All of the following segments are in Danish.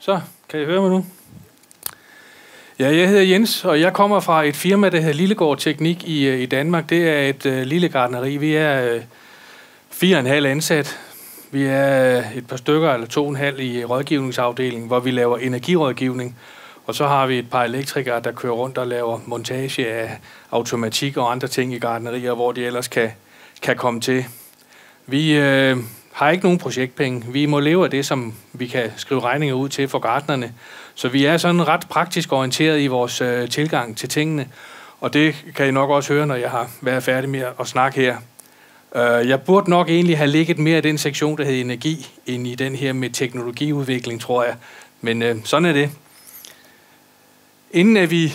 Så, kan I høre mig nu? Ja, jeg hedder Jens, og jeg kommer fra et firma, der hedder Lillegård Teknik i Danmark. Det er et lille gartneri. Vi er 4,5 ansat. Vi er et par stykker, eller 2,5 i rådgivningsafdelingen, hvor vi laver energirådgivning. Og så har vi et par elektrikere, der kører rundt og laver montage af automatik og andre ting i gartnerier, hvor de ellers kan komme til. Vi har ikke nogen projektpenge. Vi må leve af det, som vi kan skrive regninger ud til for gartnerne. Så vi er sådan ret praktisk orienteret i vores tilgang til tingene. Og det kan I nok også høre, når jeg har været færdig med at snakke her. Jeg burde nok egentlig have ligget mere i den sektion, der hedder energi, end i den her med teknologiudvikling, tror jeg. Men sådan er det. Inden at vi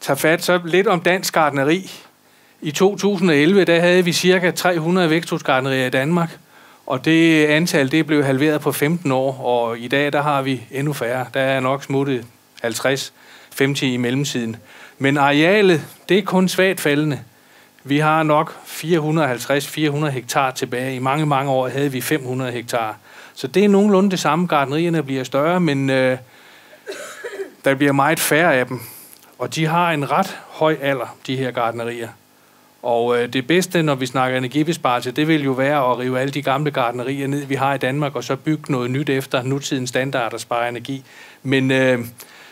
tager fat, så lidt om dansk gartneri. I 2011, der havde vi cirka 300 væksthusgartnerier i Danmark. Og det antal, det blev halveret på 15 år, og i dag, der har vi endnu færre. Der er nok smuttet 50-50 i mellemtiden. Men arealet, det er kun svagt faldende. Vi har nok 450-400 hektar tilbage. I mange, mange år havde vi 500 hektar. Så det er nogenlunde det samme. Gartnerierne bliver større, men der bliver meget færre af dem. Og de har en ret høj alder, de her gartnerier. Og det bedste, når vi snakker energibesparelse, det vil jo være at rive alle de gamle gartnerier ned, vi har i Danmark, og så bygge noget nyt efter nutidens standard og spare energi. Men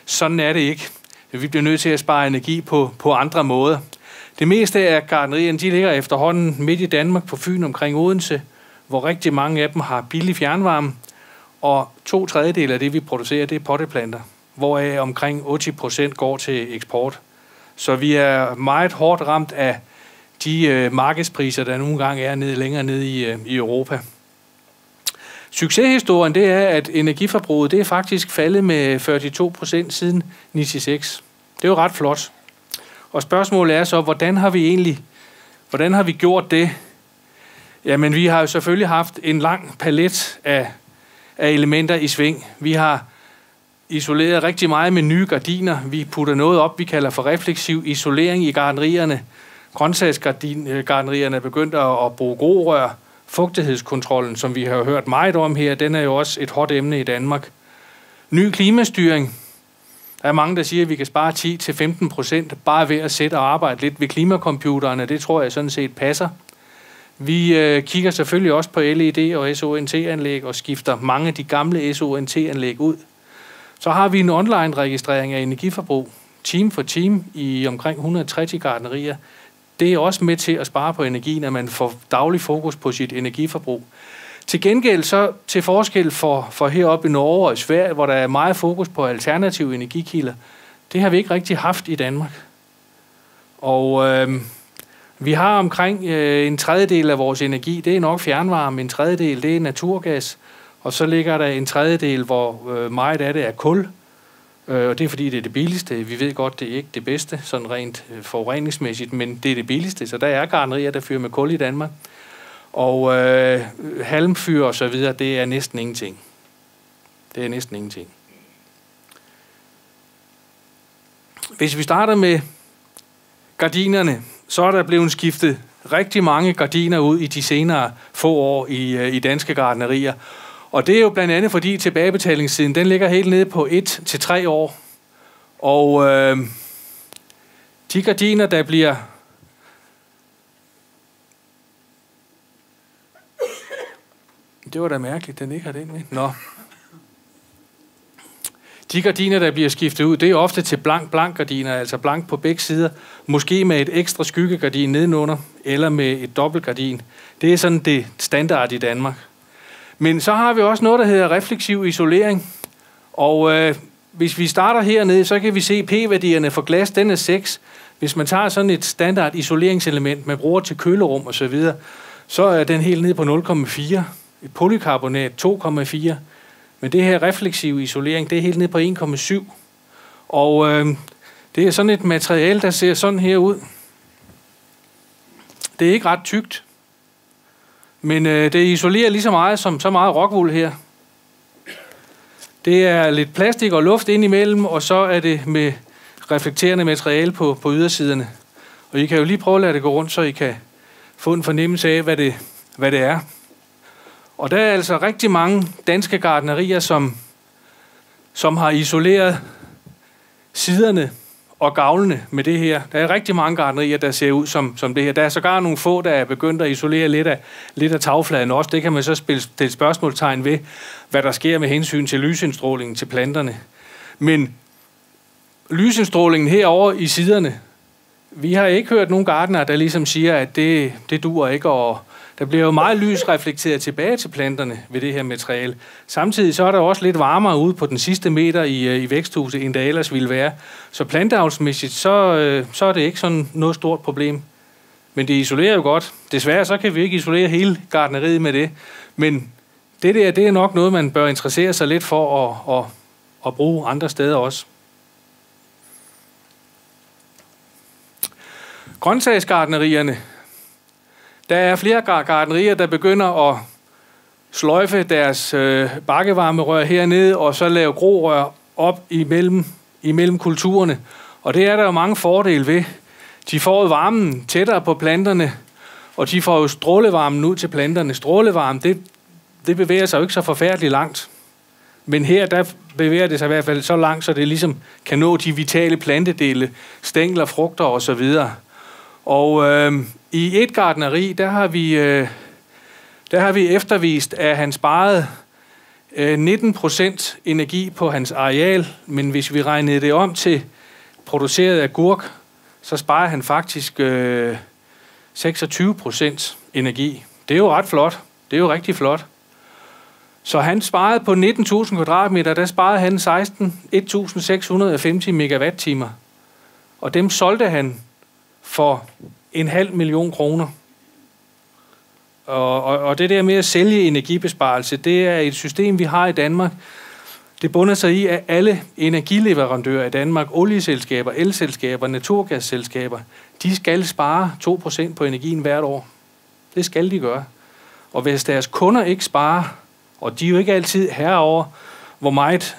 sådan er det ikke. Vi bliver nødt til at spare energi på andre måder. Det meste af gartnerierne, de ligger efterhånden midt i Danmark på Fyn omkring Odense, hvor rigtig mange af dem har billig fjernvarme, og 2/3 af det, vi producerer, det er potteplanter, hvoraf omkring 80% går til eksport. Så vi er meget hårdt ramt af de markedspriser, der nogle gange er længere nede i Europa. Succeshistorien, det er, at energiforbruget, det er faktisk faldet med 42% siden 1996. Det er jo ret flot. Og spørgsmålet er så, hvordan har vi gjort det? Jamen, vi har jo selvfølgelig haft en lang palet af elementer i sving. Vi har isoleret rigtig meget med nye gardiner. Vi putter noget op, vi kalder for refleksiv isolering i gartnerierne. Grøntsagsgartnerierne er begyndt at bruge grorør. Fugtighedskontrollen, som vi har hørt meget om her, den er jo også et hot emne i Danmark. Ny klimastyring. Der er mange, der siger, at vi kan spare 10-15% bare ved at sætte og arbejde lidt ved klimacomputerne. Det tror jeg sådan set passer. Vi kigger selvfølgelig også på LED og SONT-anlæg og skifter mange af de gamle SONT-anlæg ud. Så har vi en online-registrering af energiforbrug, team for team, i omkring 130 gartnerier. Det er også med til at spare på energien, at man får daglig fokus på sit energiforbrug. Til gengæld så til forskel for heroppe i Norge og i Sverige, hvor der er meget fokus på alternative energikilder, det har vi ikke rigtig haft i Danmark. Og vi har omkring en tredjedel af vores energi, det er nok fjernvarme, en tredjedel det er naturgas, og så ligger der en tredjedel, hvor meget af det er kul. Og det er fordi, det er det billigste. Vi ved godt, det er ikke det bedste, sådan rent forureningsmæssigt, men det er det billigste. Så der er gartnerier, der fyrer med kul i Danmark. Og halmfyr og så videre, det er næsten ingenting. Det er næsten ingenting. Hvis vi starter med gardinerne, så er der blevet skiftet rigtig mange gardiner ud i de senere få år i danske gartnerier. Og det er jo blandt andet, fordi tilbagebetalingstiden, den ligger helt nede på 1-3 år. Og de gardiner, der bliver det var da mærkeligt, den ikke har den med. Nå. De gardiner, der bliver skiftet ud, det er ofte til blank gardiner, altså blank på begge sider. Måske med et ekstra skyggegardin nedenunder, eller med et dobbeltgardin. Det er sådan det standard i Danmark. Men så har vi også noget, der hedder refleksiv isolering. Og hvis vi starter hernede, så kan vi se P-værdierne for glas, den er 6. Hvis man tager sådan et standard isoleringselement, man bruger til kølerum og så videre, så er den helt nede på 0,4. Et polykarbonat 2,4. Men det her refleksiv isolering, det er helt nede på 1,7. Og det er sådan et materiale, der ser sådan her ud. Det er ikke ret tykt. Men det isolerer lige så meget som så meget rockwool her. Det er lidt plastik og luft indimellem, og så er det med reflekterende materiale på ydersiderne. Og I kan jo lige prøve at lade det gå rundt, så I kan få en fornemmelse af, hvad det er. Og der er altså rigtig mange danske gartnerier, som som har isoleret siderne og gavlene med det her. Der er rigtig mange gartnerier, der ser ud som det her. Der er sågar nogle få, der er begyndt at isolere lidt af tagfladen også. Det kan man så stille spørgsmålstegn ved, hvad der sker med hensyn til lysindstrålingen til planterne. Men lysindstrålingen herover i siderne, vi har ikke hørt nogen gartnere, der ligesom siger, at det duer ikke, og der bliver jo meget lys reflekteret tilbage til planterne ved det her materiale. Samtidig så er der også lidt varmere ude på den sidste meter i væksthuset, end der ellers ville være. Så planteavlsmæssigt, så er det ikke sådan noget stort problem. Men det isolerer jo godt. Desværre så kan vi ikke isolere hele gartneriet med det. Men det er nok noget, man bør interessere sig lidt for at bruge andre steder også. Grøntsagsgartnerierne. Der er flere gartnerier, der begynder at sløjfe deres bakkevarmerør hernede, og så lave grorør op imellem kulturerne. Og det er der jo mange fordele ved. De får varmen tættere på planterne, og de får jo strålevarmen ud til planterne. Strålevarmen, det bevæger sig jo ikke så forfærdeligt langt. Men her, der bevæger det sig i hvert fald så langt, så det ligesom kan nå de vitale plantedele, stængler, frugter osv. Og i et gartneri, der har vi eftervist, at han sparede 19% energi på hans areal, men hvis vi regnede det om til produceret agurk, så sparer han faktisk 26% energi. Det er jo ret flot. Det er jo rigtig flot. Så han sparede på 19.000 kvadratmeter, der sparede han 1.650 megawatt-timer. Og dem solgte han for 500.000 kroner. Og det der med at sælge energibesparelse, det er et system, vi har i Danmark. Det bunder sig i, at alle energileverandører i Danmark, olieselskaber, elselskaber, naturgasselskaber, de skal spare 2% på energien hvert år. Det skal de gøre. Og hvis deres kunder ikke sparer, og de er jo ikke altid herover, hvor meget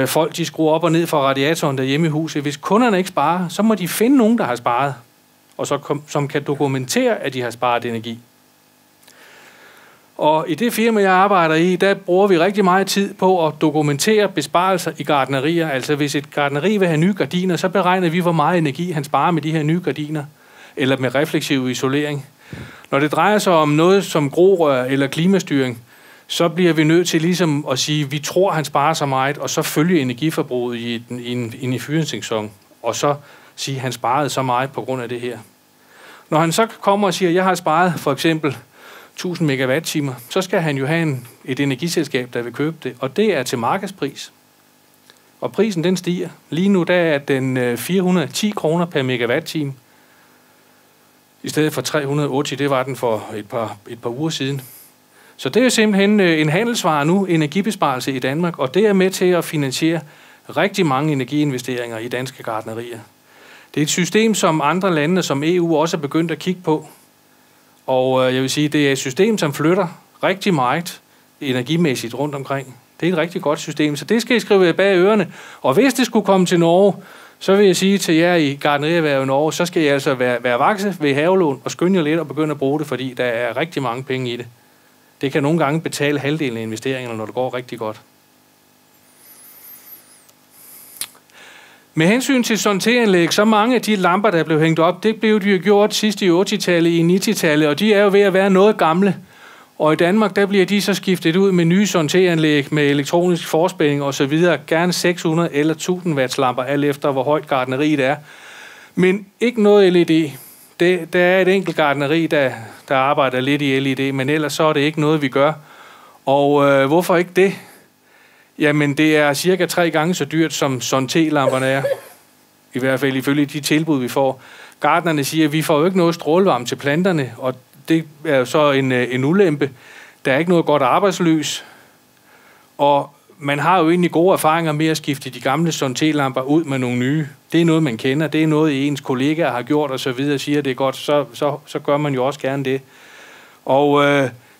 folk de skruer op og ned fra radiatoren derhjemme i huset. Hvis kunderne ikke sparer, så må de finde nogen, der har sparet, og som kan dokumentere, at de har sparet energi. Og i det firma, jeg arbejder i, der bruger vi rigtig meget tid på at dokumentere besparelser i gartnerier. Altså hvis et gartneri vil have nye gardiner, så beregner vi, hvor meget energi han sparer med de her nye gardiner, eller med refleksiv isolering. Når det drejer sig om noget som grorør eller klimastyring, så bliver vi nødt til ligesom at sige, at vi tror, han sparer så meget, og så følge energiforbruget i en fyringssæson, og så sige, at han sparede så meget på grund af det her. Når han så kommer og siger, at jeg har sparet for eksempel 1000 megawatt-timer, så skal han jo have et energiselskab, der vil købe det, og det er til markedspris. Og prisen den stiger. Lige nu der er den 410 kroner per megawatt-time, i stedet for 380, det var den for et par uger siden. Så det er simpelthen en handelsvare nu, energibesparelse i Danmark, og det er med til at finansiere rigtig mange energiinvesteringer i danske gartnerier. Det er et system, som andre lande, som EU også er begyndt at kigge på. Og jeg vil sige, det er et system, som flytter rigtig meget energimæssigt rundt omkring. Det er et rigtig godt system, så det skal I skrive bag ørerne. Og hvis det skulle komme til Norge, så vil jeg sige til jer i gartnerierhvervet i Norge, så skal I altså være vakse ved havelån og skynde jer lidt og begynde at bruge det, fordi der er rigtig mange penge i det. Det kan nogle gange betale halvdelen af investeringerne, når det går rigtig godt. Med hensyn til sorteranlæg, så mange af de lamper, der blev hængt op, det blev de jo gjort sidst i 80-tallet, i 90-tallet, og de er jo ved at være noget gamle. Og i Danmark, der bliver de så skiftet ud med nye sorteranlæg med elektronisk forspænding osv. Gerne 600 eller 1000 watts lamper, alt efter hvor højt gartneriet er. Men ikke noget LED. Der er et enkelt gartneri, der arbejder lidt i LED, men ellers så er det ikke noget, vi gør. Og hvorfor ikke det? Jamen, det er cirka 3 gange så dyrt, som Sonté-lamperne er. I hvert fald ifølge de tilbud, vi får. Gartnerne siger, at vi får jo ikke noget strålevarme til planterne, og det er jo så en ulempe. Der er ikke noget godt arbejdslys, og man har jo egentlig gode erfaringer med at skifte de gamle Sonté-lamper ud med nogle nye. Det er noget, man kender. Det er noget, ens kollegaer har gjort og så videre, siger, at det er godt. Så gør man jo også gerne det. Og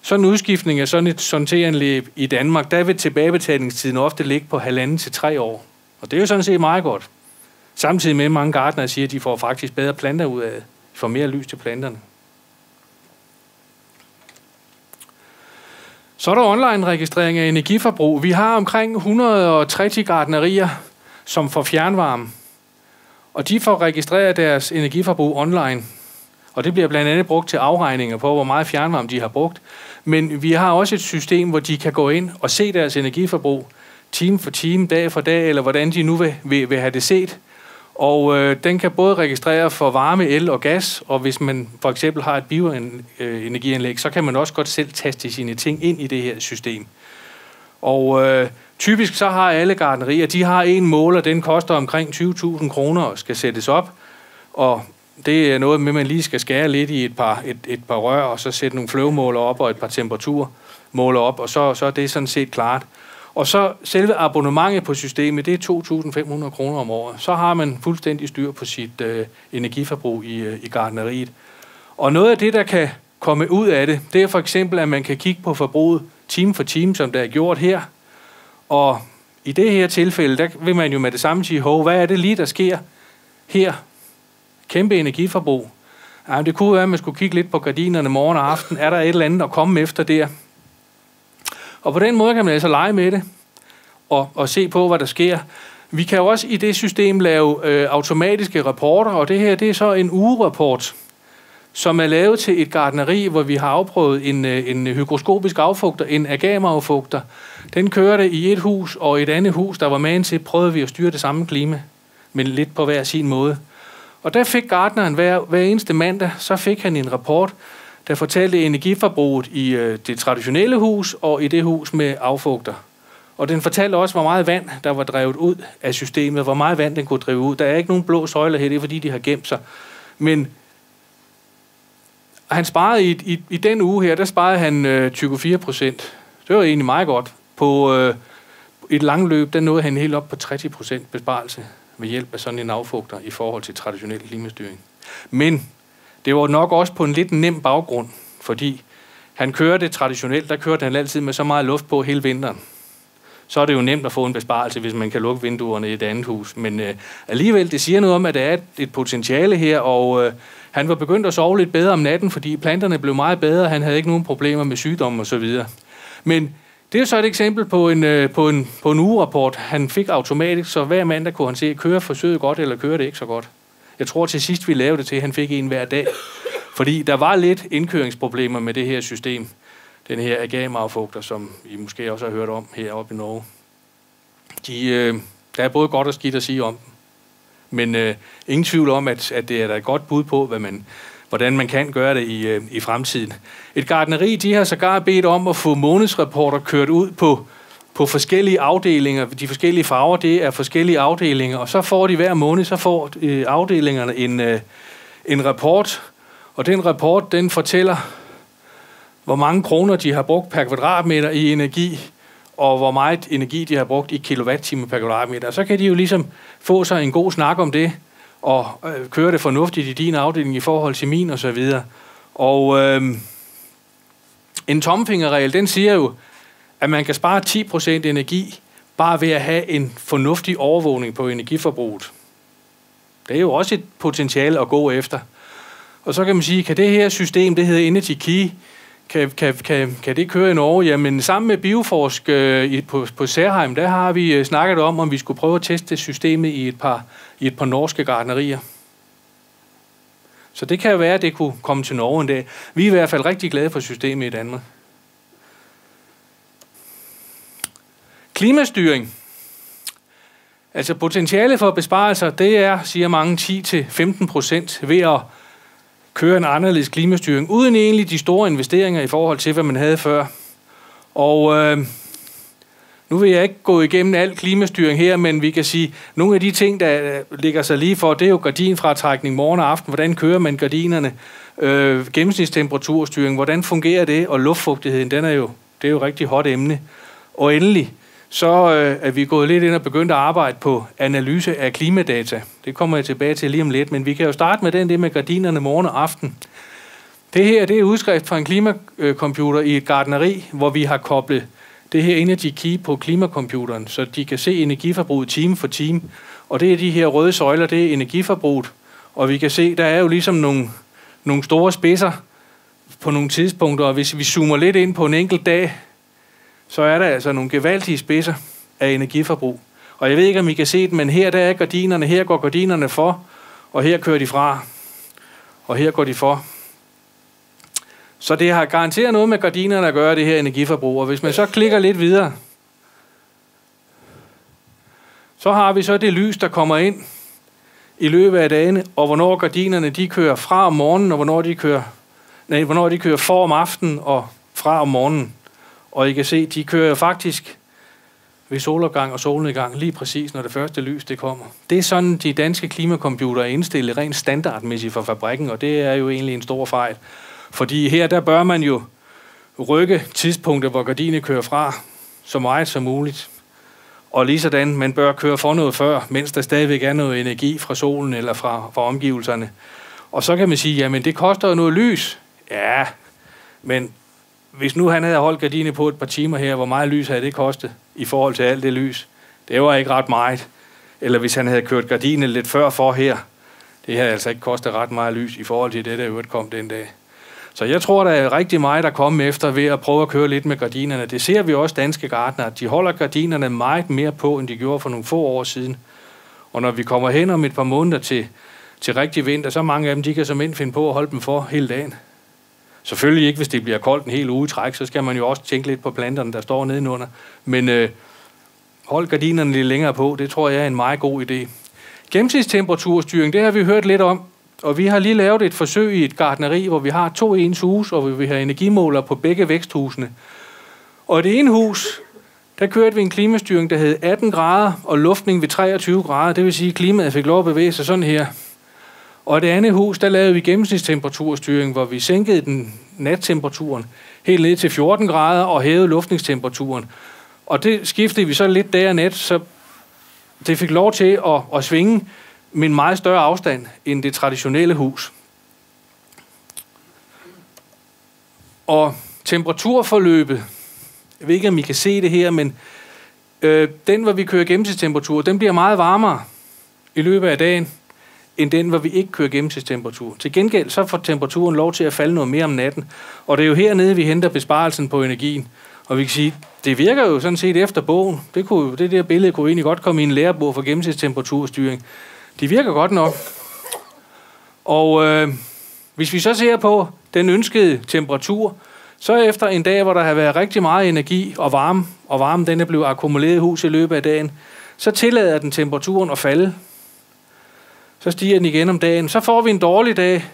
sådan en udskiftning af sådan et sorteranlæg i Danmark, der vil tilbagebetalingstiden ofte ligge på 1,5 til 3 år. Og det er jo sådan set meget godt. Samtidig med, at mange gartnere siger, at de får faktisk bedre planter ud af det. De får mere lys til planterne. Så er der online-registrering af energiforbrug. Vi har omkring 160 gartnerier, som får fjernvarme. Og de får registreret deres energiforbrug online. Og det bliver blandt andet brugt til afregninger på, hvor meget fjernvarme de har brugt. Men vi har også et system, hvor de kan gå ind og se deres energiforbrug time for time, dag for dag, eller hvordan de nu vil have det set. Og den kan både registrere for varme, el og gas, og hvis man for eksempel har et bioenergianlæg, så kan man også godt selv taste sine ting ind i det her system. Og typisk så har alle gartnerier, de har en måler, den koster omkring 20.000 kroner og skal sættes op. Og det er noget med, at man lige skal skære lidt i et par rør, og så sætte nogle flowmåler op og et par temperaturmåler op, og så er det sådan set klart. Og så selve abonnementet på systemet, det er 2.500 kroner om året. Så har man fuldstændig styr på sit energiforbrug i gartneriet. Og noget af det, der kan komme ud af det, det er for eksempel, at man kan kigge på forbruget time for time, som der er gjort her. Og i det her tilfælde, der vil man jo med det samme sige, hvad er det lige, der sker her? Kæmpe energiforbrug. Ja, det kunne være, at man skulle kigge lidt på gardinerne morgen og aften. Er der et eller andet at komme efter der? Og på den måde kan man altså lege med det og se på, hvad der sker. Vi kan jo også i det system lave automatiske rapporter, og det her det er så en ugerapport, som er lavet til et gartneri, hvor vi har afprøvet en hygroskopisk affugter, en agama-affugter. Den kørte i et hus, og et andet hus, der var med til, prøvede vi at styre det samme klima, men lidt på hver sin måde. Og der fik gartneren hver eneste mandag, så fik han en rapport, der fortalte energiforbruget i det traditionelle hus og i det hus med affugter. Og den fortalte også, hvor meget vand, der var drevet ud af systemet, hvor meget vand den kunne drive ud. Der er ikke nogen blå søjler her, det er fordi, de har gemt sig. Men han sparede i den uge her, der sparede han 24%. Det var egentlig meget godt. På et langt løb, der nåede han helt op på 30% besparelse ved hjælp af sådan en affugter i forhold til traditionel klimastyring. Men det var nok også på en lidt nem baggrund, fordi han kørte traditionelt, der kørte han altid med så meget luft på hele vinteren. Så er det jo nemt at få en besparelse, hvis man kan lukke vinduerne i et andet hus. Men alligevel, det siger noget om, at der er et potentiale her, og han var begyndt at sove lidt bedre om natten, fordi planterne blev meget bedre, han havde ikke nogen problemer med sygdomme osv. Men det er så et eksempel på en ugerapport, han fik automatisk, så hver mandag kunne han se, kører forsøget godt, eller kører det ikke så godt. Jeg tror til sidst, vi lavede det til, at han fik en hver dag. Fordi der var lidt indkøringsproblemer med det her system. Den her agama-affugter, som I måske også har hørt om heroppe i Norge. Der er både godt og skidt at sige om dem. Men ingen tvivl om, at det er der et godt bud på, hvordan man kan gøre det i fremtiden. Et gartneri, de har sågar bedt om at få månedsrapporter kørt ud på forskellige afdelinger. De forskellige farver, det er forskellige afdelinger, og så får de hver måned, så får afdelingerne en rapport, og den rapport, den fortæller, hvor mange kroner de har brugt per kvadratmeter i energi, og hvor meget energi de har brugt i kilowatt-timer per kvadratmeter. Så kan de jo ligesom få sig en god snak om det, og køre det fornuftigt i din afdeling i forhold til min og så videre. Og en tomfingerregel, den siger jo, at man kan spare 10% energi, bare ved at have en fornuftig overvågning på energiforbruget. Det er jo også et potentiale at gå efter. Og så kan man sige, kan det her system, det hedder Energy Key, kan det køre i Norge? Jamen sammen med Bioforsk på Særheim, der har vi snakket om vi skulle prøve at teste systemet i et par norske gartnerier. Så det kan jo være, at det kunne komme til Norge en dag. Vi er i hvert fald rigtig glade for systemet i Danmark. Klimastyring. Altså potentiale for besparelser, det er, siger mange, 10-15% ved at køre en anderledes klimastyring, uden egentlig de store investeringer i forhold til, hvad man havde før. Og nu vil jeg ikke gå igennem al klimastyring her, men vi kan sige, nogle af de ting, der ligger sig lige for, det er jo gardinfratrækning morgen og aften. Hvordan kører man gardinerne? Gennemsnitstemperaturstyring, hvordan fungerer det? Og luftfugtigheden, det er jo rigtig hot emne. Og endelig, så er vi gået lidt ind og begyndt at arbejde på analyse af klimadata. Det kommer jeg tilbage til lige om lidt, men vi kan jo starte med det med gardinerne morgen og aften. Det her, det er udskrift fra en klimakomputer i et gartneri, hvor vi har koblet det her Energy Key på klimacomputeren, så de kan se energiforbruget time for time. Og det er de her røde søjler, det er energiforbruget. Og vi kan se, der er jo ligesom nogle store spidser på nogle tidspunkter, og hvis vi zoomer lidt ind på en enkelt dag, så er der altså nogle gevaldige spidser af energiforbrug. Og jeg ved ikke, om I kan se det, men her der er gardinerne, her går gardinerne for, og her kører de fra, og her går de for. Så det har garanteret noget med gardinerne at gøre, det her energiforbrug. Og hvis man så klikker lidt videre, så har vi så det lys, der kommer ind i løbet af dagene, og hvornår gardinerne de kører fra om morgenen, og hvornår de kører for om aftenen og fra om morgenen. Og I kan se, de kører faktisk ved solopgang og solnedgang, lige præcis når det første lys det kommer. Det er sådan, de danske klimakomputere er indstillet rent standardmæssigt for fabrikken, og det er jo egentlig en stor fejl. Fordi her, der bør man jo rykke tidspunktet, hvor gardiner kører fra, så meget som muligt. Og ligesådan, man bør køre for noget før, mens der stadigvæk er noget energi fra solen eller fra omgivelserne. Og så kan man sige, jamen det koster jo noget lys. Ja, men hvis nu han havde holdt gardiner på et par timer her, hvor meget lys havde det kostet i forhold til alt det lys? Det var ikke ret meget. Eller hvis han havde kørt gardiner lidt før for her, det havde altså ikke kostet ret meget lys i forhold til det, der øvrigt kom den dag. Så jeg tror, der er rigtig meget, der kommer efter ved at prøve at køre lidt med gardinerne. Det ser vi også danske gartnere. De holder gardinerne meget mere på, end de gjorde for nogle få år siden. Og når vi kommer hen om et par måneder til rigtig vinter, så mange af dem, de kan som ind finde på at holde dem for hele dagen. Selvfølgelig ikke, hvis det bliver koldt en hel uge i træk, så skal man jo også tænke lidt på planterne, der står nedenunder. Men hold gardinerne lidt længere på, det tror jeg er en meget god idé. Gennemsnitstemperaturstyring, det har vi hørt lidt om. Og vi har lige lavet et forsøg i et gartneri, hvor vi har 2 ens hus, og hvor vi har energimåler på begge væksthusene. Og det ene hus, der kørte vi en klimastyring, der hed 18 grader, og luftning ved 23 grader. Det vil sige, at klimaet fik lov at bevæge sig sådan her. Og det andet hus, der lavede vi gennemsnitstemperaturstyring, hvor vi sænkede den nattemperaturen helt ned til 14 grader og hævede luftningstemperaturen. Og det skiftede vi så lidt dag og nat, så det fik lov til at svinge med en meget større afstand end det traditionelle hus. Og temperaturforløbet, jeg ved ikke, om I kan se det her, men den, hvor vi kører gennemsnitstemperatur, den bliver meget varmere i løbet af dagen, end den, hvor vi ikke kører gennemsnitstemperatur. Til gengæld så får temperaturen lov til at falde noget mere om natten, og det er jo hernede, vi henter besparelsen på energien. Og vi kan sige, det virker jo sådan set efter bogen. Det der billede kunne egentlig godt komme i en lærebog for gennemsnitstemperaturstyring. De virker godt nok. Og hvis vi så ser på den ønskede temperatur, så efter en dag, hvor der har været rigtig meget energi og varme den er blevet akkumuleret i huset i løbet af dagen, så tillader den temperaturen at falde. Så stiger den igen om dagen. Så får vi en dårlig dag.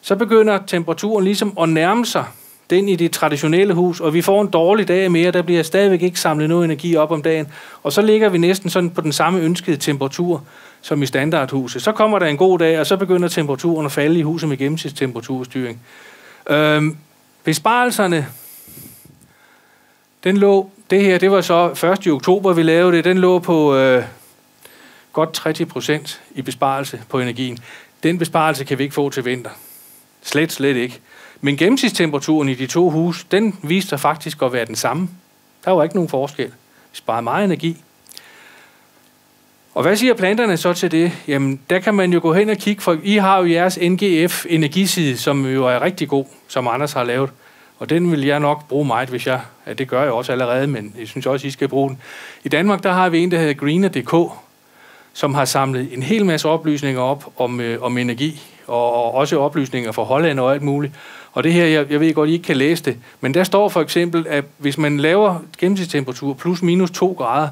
Så begynder temperaturen ligesom at nærme sig den i det traditionelle hus, og vi får en dårlig dag mere, der bliver stadigvæk ikke samlet noget energi op om dagen, og så ligger vi næsten sådan på den samme ønskede temperatur som i standardhuset. Så kommer der en god dag, og så begynder temperaturen at falde i huset med gennemsnitstemperaturstyring. Besparelserne, den lå, det her, det var så 1. oktober, vi lavede det, den lå på godt 30% i besparelse på energien. Den besparelse kan vi ikke få til vinter. Slet ikke. Men gennemsnitstemperaturen i de 2 huse, den viste sig faktisk at være den samme. Der var ikke nogen forskel. Vi sparede meget energi. Og hvad siger planterne så til det? Jamen, der kan man jo gå hen og kigge, for I har jo jeres NGF energiside, som jo er rigtig god, som Anders har lavet. Og den vil jeg nok bruge meget, hvis jeg... Ja, det gør jeg også allerede, men jeg synes også, I skal bruge den. I Danmark, der har vi en, der hedder Greener.dk, som har samlet en hel masse oplysninger op om energi, og også oplysninger fra Holland og alt muligt. Og det her, jeg ved godt, I ikke kan læse det, men der står for eksempel, at hvis man laver gennemsnitstemperatur plus minus 2 grader,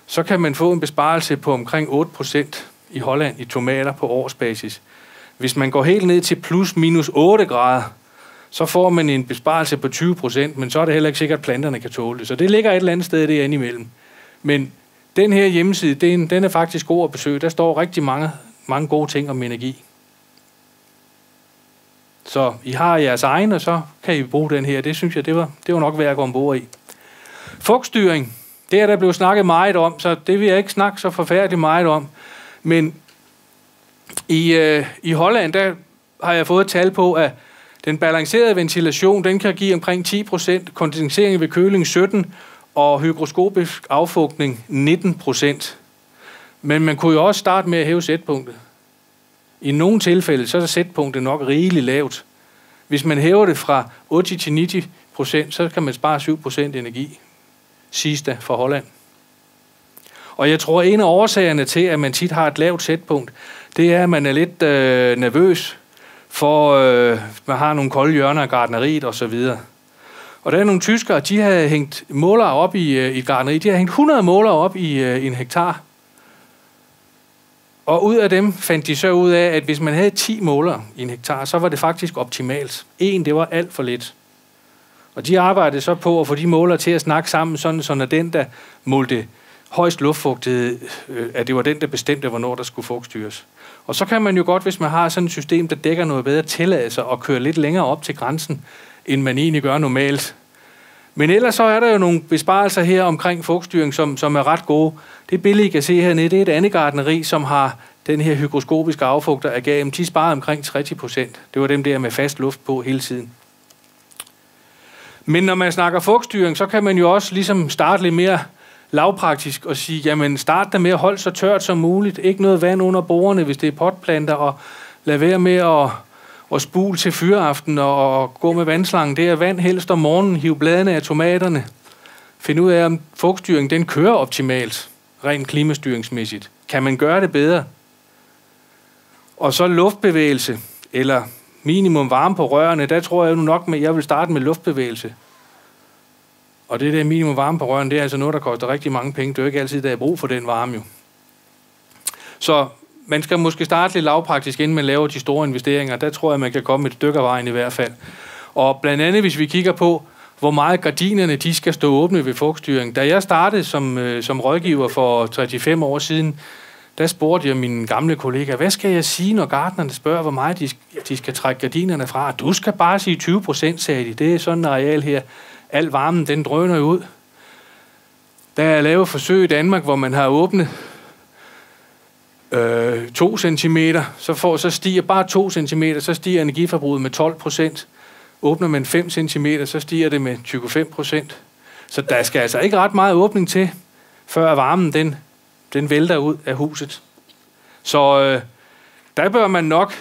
så kan man få en besparelse på omkring 8% i Holland i tomater på årsbasis. Hvis man går helt ned til plus minus 8 grader, så får man en besparelse på 20%, men så er det heller ikke sikkert, at planterne kan tåle det. Så det ligger et eller andet sted derinde imellem. Men den her hjemmeside, den er faktisk god at besøge. Der står rigtig mange gode ting om energi. Så I har jeres egen, og så kan I bruge den her. Det synes jeg, det var nok værd at gå ombord i. Fugtstyring, det er der blevet snakket meget om, så det vil jeg ikke snakke så forfærdeligt meget om. Men i Holland, der har jeg fået et tal på, at den balancerede ventilation, den kan give omkring 10%, kondensering ved køling 17%, og hygroskopisk affugtning 19%. Men man kunne jo også starte med at hæve sætpunktet. I nogle tilfælde, så er sætpunktet nok rigeligt lavt. Hvis man hæver det fra 80 til så kan man spare 7% energi, siges der fra Holland. Og jeg tror, en af årsagerne til, at man tit har et lavt sætpunkt, det er, at man er lidt nervøs for, man har nogle kolde hjørner af gartneriet osv. Og der er nogle tyskere, de har hængt målere op i gartneri. De har hængt 100 målere op i en hektar. Og ud af dem fandt de så ud af, at hvis man havde 10 målere i en hektar, så var det faktisk optimalt. Det var alt for lidt. Og de arbejdede så på at få de målere til at snakke sammen, sådan at den, der målte højst luftfugtighed, at det var den, der bestemte, hvornår der skulle fugtstyres. Og så kan man jo godt, hvis man har sådan et system, der dækker noget bedre, tillade sig at køre lidt længere op til grænsen, end man egentlig gør normalt. Men ellers så er der jo nogle besparelser her omkring fugtstyring, som er ret gode. Det billede, I kan se hernede, det er et andet gartneri, som har den her hygroskopiske affugter af gaven. De sparer omkring 30%. Det var dem der med fast luft på hele tiden. Men når man snakker fugtstyring, så kan man jo også ligesom starte lidt mere lavpraktisk og sige, jamen start der med at holde så tørt som muligt. Ikke noget vand under bordene, hvis det er potplanter, og lad være med at spule til fyraften og gå med vandslangen. Det er vand helst om morgenen, hive bladene af tomaterne. Find ud af, om fugtstyringen den kører optimalt, rent klimastyringsmæssigt. Kan man gøre det bedre? Og så luftbevægelse, eller minimum varme på rørene, der tror jeg nu nok med, jeg vil starte med luftbevægelse. Og det der minimum varme på rørene, det er altså noget, der koster rigtig mange penge. Det er jo ikke altid, der er brug for den varme jo. Så man skal måske starte lidt lavpraktisk, inden man laver de store investeringer. Der tror jeg, man kan komme et stykke af vejen i hvert fald. Og blandt andet, hvis vi kigger på, hvor meget gardinerne de skal stå åbne ved fugtstyring. Da jeg startede som rådgiver for 35 år siden, der spurgte jeg mine gamle kollegaer, hvad skal jeg sige, når gartnerne spørger, hvor meget de skal trække gardinerne fra? Du skal bare sige 20%, sagde de. Det er sådan en areal her. Al varmen, den drøner jo ud. Der er lavet forsøg i Danmark, hvor man har åbnet 2 cm, så stiger bare 2 cm, så stiger energiforbruget med 12%. Åbner man 5 cm, så stiger det med 25%. Så der skal altså ikke ret meget åbning til, før varmen den vælter ud af huset. Så der bør man nok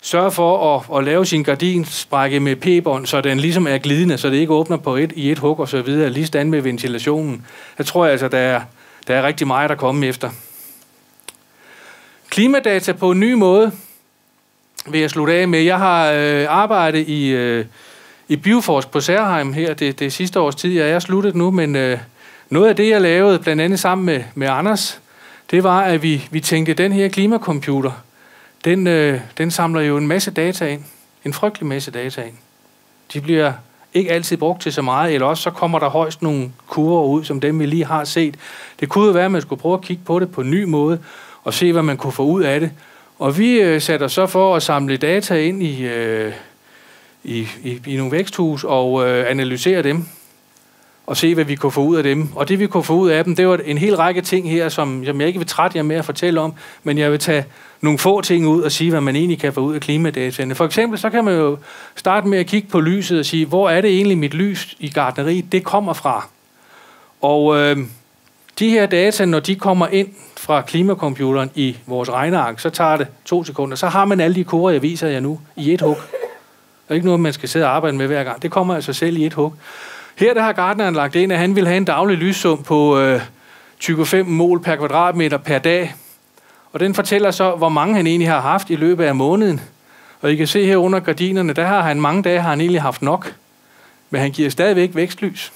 sørge for at lave sin gardinsprække med p-bånd, så den ligesom er glidende, så det ikke åbner i et hug og så videre, lige stand med ventilationen. Jeg tror altså, der er rigtig meget der kommer efter. Klimadata på en ny måde vil jeg slutte af med. Jeg har arbejdet i Bioforsk på Særheim her det sidste års tid. Jeg er sluttet nu, men noget af det, jeg lavede, blandt andet sammen med Anders, det var, at vi tænkte, at den her klimakomputer, den samler jo en masse data ind. En frygtelig masse data ind. De bliver ikke altid brugt til så meget, eller også så kommer der højst nogle kurver ud, som dem vi lige har set. Det kunne jo være, at man skulle prøve at kigge på det på en ny måde, og se, hvad man kunne få ud af det. Og vi satte os så for at samle data ind i nogle væksthus og analysere dem, og se, hvad vi kunne få ud af dem. Og det, vi kunne få ud af dem, det var en hel række ting her, som jeg ikke vil trætte jer med at fortælle om, men jeg vil tage nogle få ting ud og sige, hvad man egentlig kan få ud af klimadataene. For eksempel, så kan man jo starte med at kigge på lyset og sige, hvor er det egentlig mit lys i gartneriet, det kommer fra. Og de her data, når de kommer ind fra klimacomputeren i vores regneark, så tager det 2 sekunder. Så har man alle de kurver, jeg viser jer nu, i et hug. Der er ikke noget, man skal sidde og arbejde med hver gang. Det kommer altså selv i et hug. Her der har gartneren lagt ind, at han vil have en daglig lyssum på 25 mol per kvadratmeter per dag. Og den fortæller så, hvor mange han egentlig har haft i løbet af måneden. Og I kan se her under gardinerne, der har han mange dage, har han egentlig haft nok. Men han giver stadigvæk vækstlys.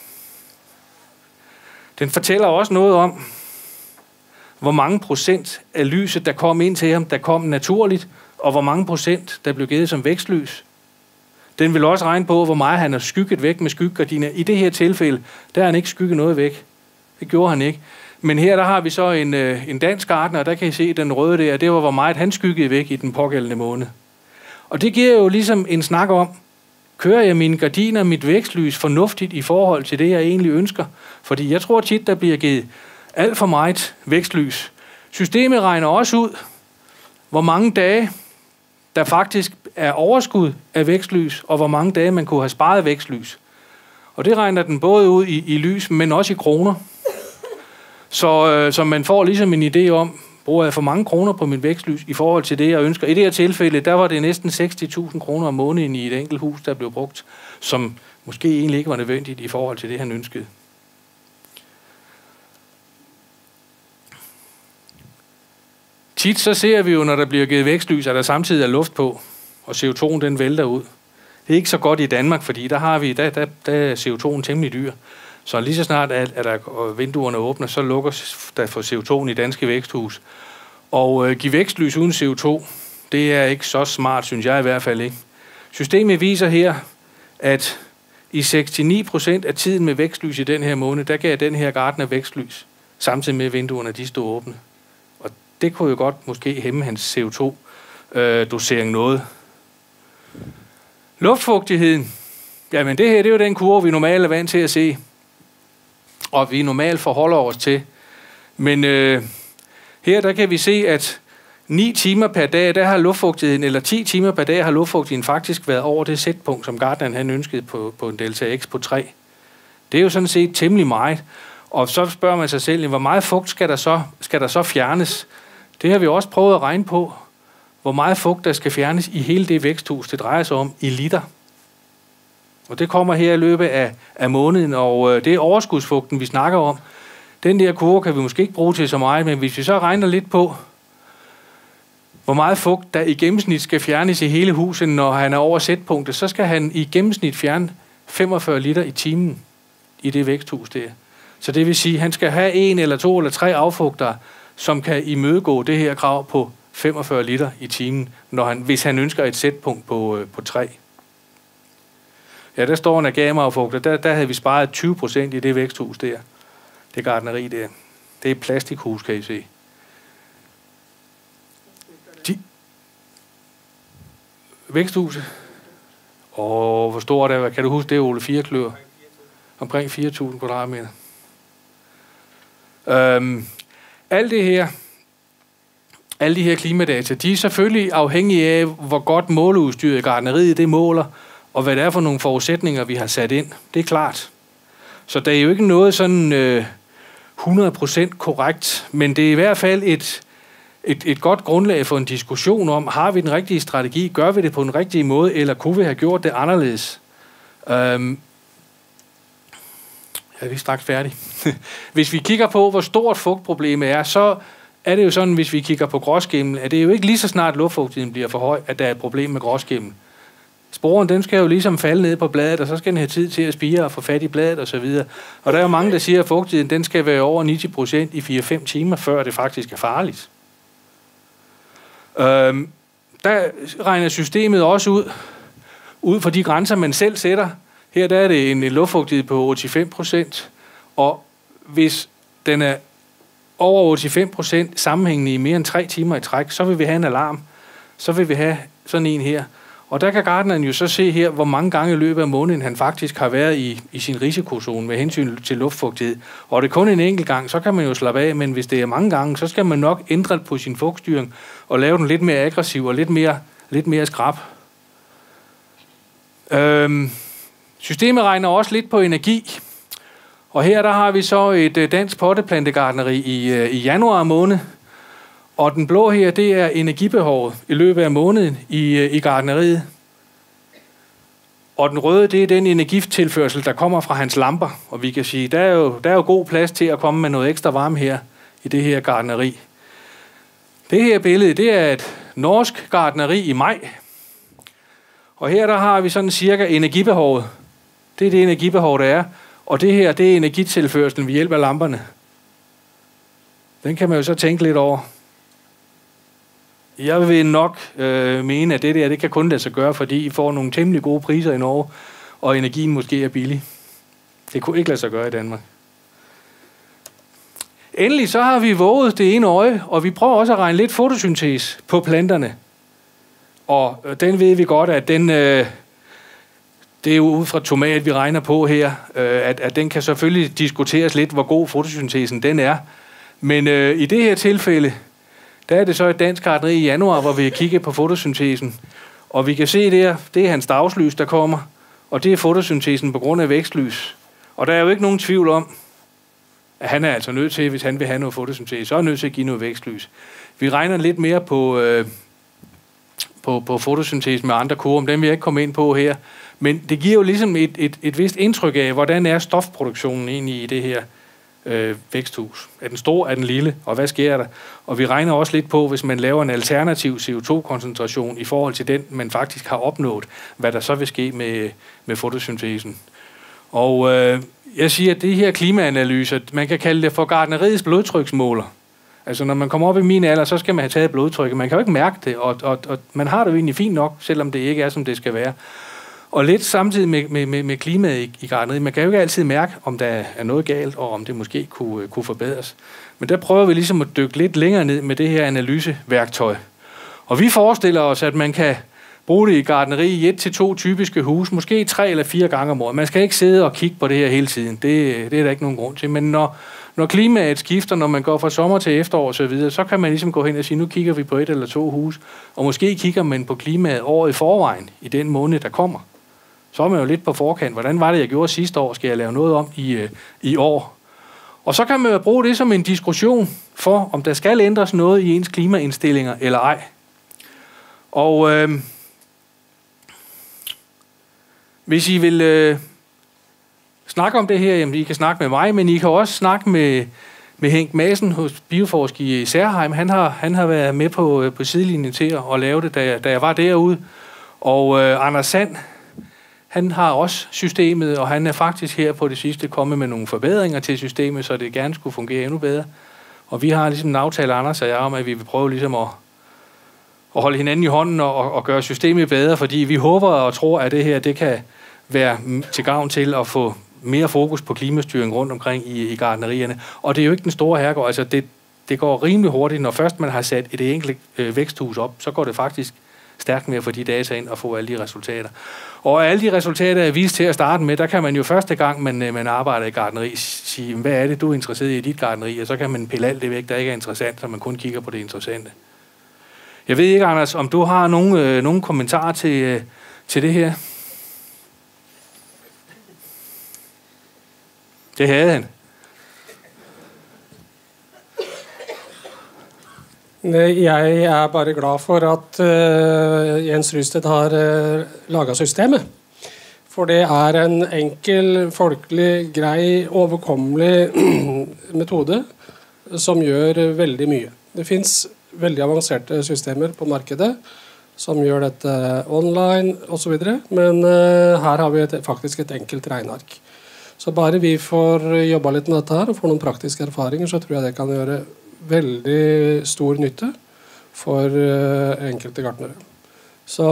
Den fortæller også noget om, hvor mange procent af lyset, der kom ind til ham, der kom naturligt, og hvor mange procent, der blev givet som vækstlys. Den vil også regne på, hvor meget han har skygget væk med skyggegardiner. I det her tilfælde, der har han ikke skygget noget væk. Det gjorde han ikke. Men her der har vi så en dansk gartner, og der kan I se den røde der, det var, hvor meget han skyggede væk i den pågældende måned. Og det giver jo ligesom en snak om, kører jeg mine gardiner, mit vækstlys fornuftigt i forhold til det, jeg egentlig ønsker? Fordi jeg tror tit, der bliver givet alt for meget vækstlys. Systemet regner også ud, hvor mange dage, der faktisk er overskud af vækstlys, og hvor mange dage, man kunne have sparet vækstlys. Og det regner den både ud i lys, men også i kroner. Så man får ligesom en idé om, bruger jeg for mange kroner på mit vækstlys i forhold til det, jeg ønsker. I det her tilfælde, der var det næsten 60.000 kroner om måneden i et enkelt hus, der blev brugt som måske egentlig ikke var nødvendigt i forhold til det, han ønskede. Tit så ser vi jo, når der bliver givet vækstlys, at der samtidig er luft på, og CO2'en den vælter ud. Det er ikke så godt i Danmark, fordi der er CO2'en temmelig dyr. Så lige så snart at der vinduerne åbner, så lukker der for CO2'en i danske væksthus. Og give vækstlys uden CO2, det er ikke så smart, synes jeg i hvert fald ikke. Systemet viser her, at i 69% af tiden med vækstlys i den her måned, der gav den her gartner vækstlys, samtidig med vinduerne, de stod åbne. Og det kunne jo godt måske hæmme hans CO2-dosering noget. Luftfugtigheden. Jamen det her, det er jo den kurve, vi normalt er vant til at se. Og vi normalt forholder os til. Men her der kan vi se, at 9 timer per dag, der har luftfugtigheden, eller 10 timer per dag har luftfugtigheden faktisk været over det sætpunkt, som gartneren han ønskede på en delta X på 3. Det er jo sådan set temmelig meget. Og så spørger man sig selv, hvor meget fugt skal der så fjernes? Det har vi også prøvet at regne på. Hvor meget fugt der skal fjernes i hele det væksthus, det drejer sig om i liter. Og det kommer her i løbet af måneden, og det er overskudsfugten, vi snakker om. Den der kurve kan vi måske ikke bruge til så meget, men hvis vi så regner lidt på, hvor meget fugt der i gennemsnit skal fjernes i hele huset, når han er over sætpunktet, så skal han i gennemsnit fjerne 45 liter i timen i det væksthus der. Så det vil sige, at han skal have 1 eller 2 eller 3 affugtere, som kan imødegå det her krav på 45 liter i timen, hvis han ønsker et sætpunkt på 3. Ja, der står en agama-affugter. Der havde vi sparet 20% i det væksthus der. Det gartneri der. Det er et plastikhus, kan I se. Væksthuset. Og hvor stort er det? Kan du huske det, Ole? 4 kløver? Omkring 4.000 kvadratmeter. Alle de her klimadata, de er selvfølgelig afhængige af, hvor godt måleudstyret i gartneriet det måler, og hvad det er for nogle forudsætninger, vi har sat ind. Det er klart. Så der er jo ikke noget sådan 100% korrekt, men det er i hvert fald et godt grundlag for en diskussion om, har vi den rigtige strategi, gør vi det på den rigtige måde, eller kunne vi have gjort det anderledes? Er vi straks færdige? Hvis vi kigger på, hvor stort fugtproblemet er, så er det jo sådan, hvis vi kigger på gråskimmel, at det er jo ikke lige så snart luftfugtigheden bliver for høj, at der er et problem med gråskimmel. Sporen, den skal jo ligesom falde ned på bladet, og så skal den have tid til at spire og få fat i bladet og så videre. Og der er jo mange, der siger, at fugtigheden den skal være over 90% i 4-5 timer, før det faktisk er farligt. Der regner systemet også ud for de grænser, man selv sætter. Her der er det en luftfugtighed på 85%, og hvis den er over 85% sammenhængende i mere end 3 timer i træk, så vil vi have en alarm. Så vil vi have sådan en her. Og der kan gartneren jo så se her, hvor mange gange i løbet af måneden han faktisk har været i sin risikozone med hensyn til luftfugtighed. Og det er kun en enkelt gang, så kan man jo slappe af, men hvis det er mange gange, så skal man nok ændre på sin fugtstyring og lave den lidt mere aggressiv og lidt mere skrap. Systemet regner også lidt på energi. Og her der har vi så et dansk potteplantegartneri i januar måned. Og den blå her, det er energibehovet i løbet af måneden i gartneriet. Og den røde, det er den energitilførsel, der kommer fra hans lamper. Og vi kan sige, der er jo god plads til at komme med noget ekstra varme her i det her gartneri. Det her billede, det er et norsk gartneri i maj. Og her der har vi sådan cirka energibehovet. Det er det energibehov, der er. Og det her, det er energitilførselen ved hjælp af lamperne. Den kan man jo så tænke lidt over. Jeg vil nok mene, at det kan kun lade sig gøre, fordi I får nogle temmelig gode priser i Norge, og energien måske er billig. Det kunne ikke lade sig gøre i Danmark. Endelig så har vi våget det ene øje, og vi prøver også at regne lidt fotosyntese på planterne. Og den ved vi godt, at den... Det er jo ud fra tomat, vi regner på her, at den kan selvfølgelig diskuteres lidt, hvor god fotosyntesen den er. Men i det her tilfælde, der er det så et dansk gartneri i januar, hvor vi kigger på fotosyntesen. Og vi kan se der, det er hans dagslys, der kommer, og det er fotosyntesen på grund af vækstlys. Og der er jo ikke nogen tvivl om, at han er altså nødt til, hvis han vil have noget fotosyntese, så er han nødt til at give noget vækstlys. Vi regner lidt mere på fotosyntesen med andre kurver, dem vil jeg ikke komme ind på her. Men det giver jo ligesom et vist indtryk af, hvordan er stofproduktionen egentlig i det her væksthus. Er den stor, er den lille, og hvad sker der? Og vi regner også lidt på, hvis man laver en alternativ CO2-koncentration i forhold til den, man faktisk har opnået, hvad der så vil ske med fotosyntesen. Og jeg siger, at det her klimaanalyser, man kan kalde det for gartneriets blodtryksmåler. Altså når man kommer op i min alder, så skal man have taget blodtrykket. Man kan jo ikke mærke det, og man har det jo egentlig fint nok, selvom det ikke er, som det skal være. Og lidt samtidig med klimaet i gartneriet. Man kan jo ikke altid mærke, om der er noget galt, og om det måske kunne forbedres. Men der prøver vi ligesom at dykke lidt længere ned med det her analyseværktøj. Og vi forestiller os, at man kan bruge det i gartneri i 1 til 2 typiske hus, måske 3 eller 4 gange om året. Man skal ikke sidde og kigge på det her hele tiden. Det er der ikke nogen grund til. Men når klimaet skifter, når man går fra sommer til efterår og så videre, så kan man ligesom gå hen og sige, nu kigger vi på 1 eller 2 hus, og måske kigger man på klimaet året i forvejen, i den måned, der kommer. Så er man jo lidt på forkant. Hvordan var det, jeg gjorde sidste år? Skal jeg lave noget om i år? Og så kan man jo bruge det som en diskussion for, om der skal ændres noget i ens klimaindstillinger eller ej. Og hvis I vil snakke om det her, jamen I kan snakke med mig, men I kan også snakke med Henk Madsen hos Bioforsk i Særheim. Han har været med på sidelinjen til at lave det, da jeg var derude. Og Anders Sand, han har også systemet, og han er faktisk her på det sidste kommet med nogle forbedringer til systemet, så det gerne skulle fungere endnu bedre. Og vi har ligesom en aftale, Anders og jeg, om, at vi vil prøve ligesom at holde hinanden i hånden og gøre systemet bedre, fordi vi håber og tror, at det her det kan være til gavn til at få mere fokus på klimastyring rundt omkring i gartnerierne. Og det er jo ikke den store herregård. Altså det går rimelig hurtigt. Når først man har sat et enkelt væksthus op, så går det faktisk stærkt med at få de data ind og få alle de resultater. Og alle de resultater er vist til at starte med, der kan man jo første gang, man arbejder i gartneri, sige, hvad er det, du er interesseret i dit gartneri, og så kan man pille alt det væk, der ikke er interessant, så man kun kigger på det interessante. Jeg ved ikke, Anders, om du har nogle kommentarer til det her? Det havde han. Jeg er bare glad for at Jens Rysted har laget systemet. For det er en enkel, folkelig, grei, overkommelig metode som gjør veldig mye. Det finnes veldig avanserte systemer på markedet som gjør dette online og så videre, men her har vi faktisk et enkelt regneark. Så bare vi får jobba litt med dette her og får noen praktiske erfaringer, så tror jeg det kan gjøre veldig stor nytte for enkelte gartnere. Så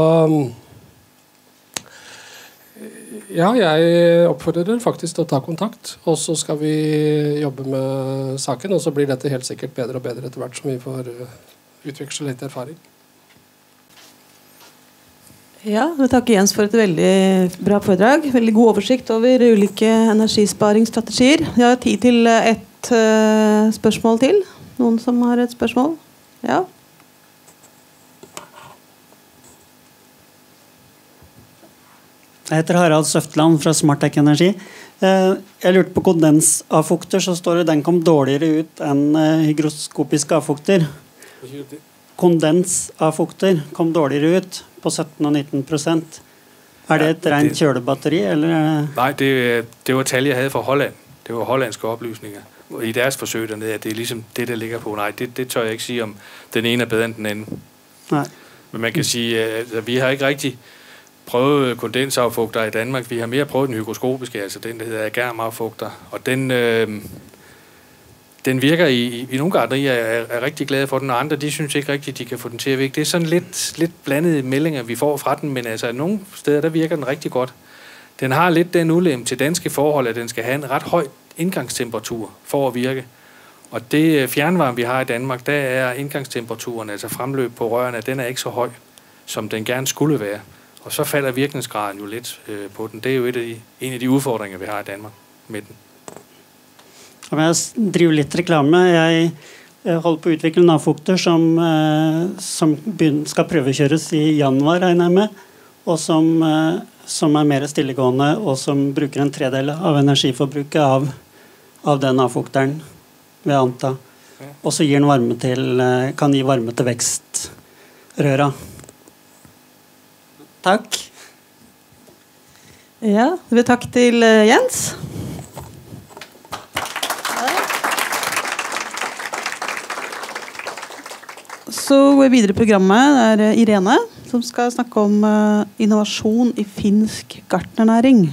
ja, jeg oppfordrer dere faktisk til å ta kontakt, og så skal vi jobbe med saken, og så blir dette helt sikkert bedre og bedre etter hvert som vi får utveksle litt erfaring. Ja, vi takker Jens for et veldig bra foredrag. Veldig god oversikt over ulike energisparingsstrategier. Jeg har tid til et spørsmål til. Noen som har et spørsmål? Ja. Jeg heter Harald Søftland fra Smartec Energi. Jeg lurte på kondensavfukter, så står det den kom dårligere ut enn hygroskopiske avfukter. Kondensavfukter kom dårligere ut på 17 og 19%. Er det et rent kjølebatteri, eller? Nej, det var tal, jeg havde fra Holland. Det var hollandske oplysninger. I deres forsøg dernede, at det er ligesom det, der ligger på. Nej, det tør jeg ikke sige, om den ene er bedre end den anden. Nej. Men man kan sige, at vi har ikke rigtig prøvet kondensavfugter i Danmark. Vi har mere prøvet den hygroskopiske, altså den, der hedder agarmafugter. Og den virker i nogle gartnerier, er rigtig glade for den, og andre, de synes ikke rigtigt, de kan få den til at virke. Det er sådan lidt blandede meldinger, vi får fra den, men altså nogle steder, der virker den rigtig godt. Den har lidt den ulempe til danske forhold, at den skal have en ret høj indgangstemperatur for at virke. Og det fjernvarme, vi har i Danmark, der er indgangstemperaturen, altså fremløb på rørene, den er ikke så høj, som den gerne skulle være. Og så falder virkningsgraden jo lidt på den. Det er jo en af de udfordringer, vi har i Danmark med den. Jeg driver litt reklame. Jeg holder på å utvikle avfukter som skal prøvekjøres i januar, regner jeg med, og som er mer stillegående, og som bruker en tredel av energiforbruket av den avfukteren, vil jeg anta. Og så gir den kan gi varme til vekstrøra. Takk. Ja, takk til Jens. Så går vi videre i programmet. Det Irene som skal snakke om innovasjon i finsk gartnernæring.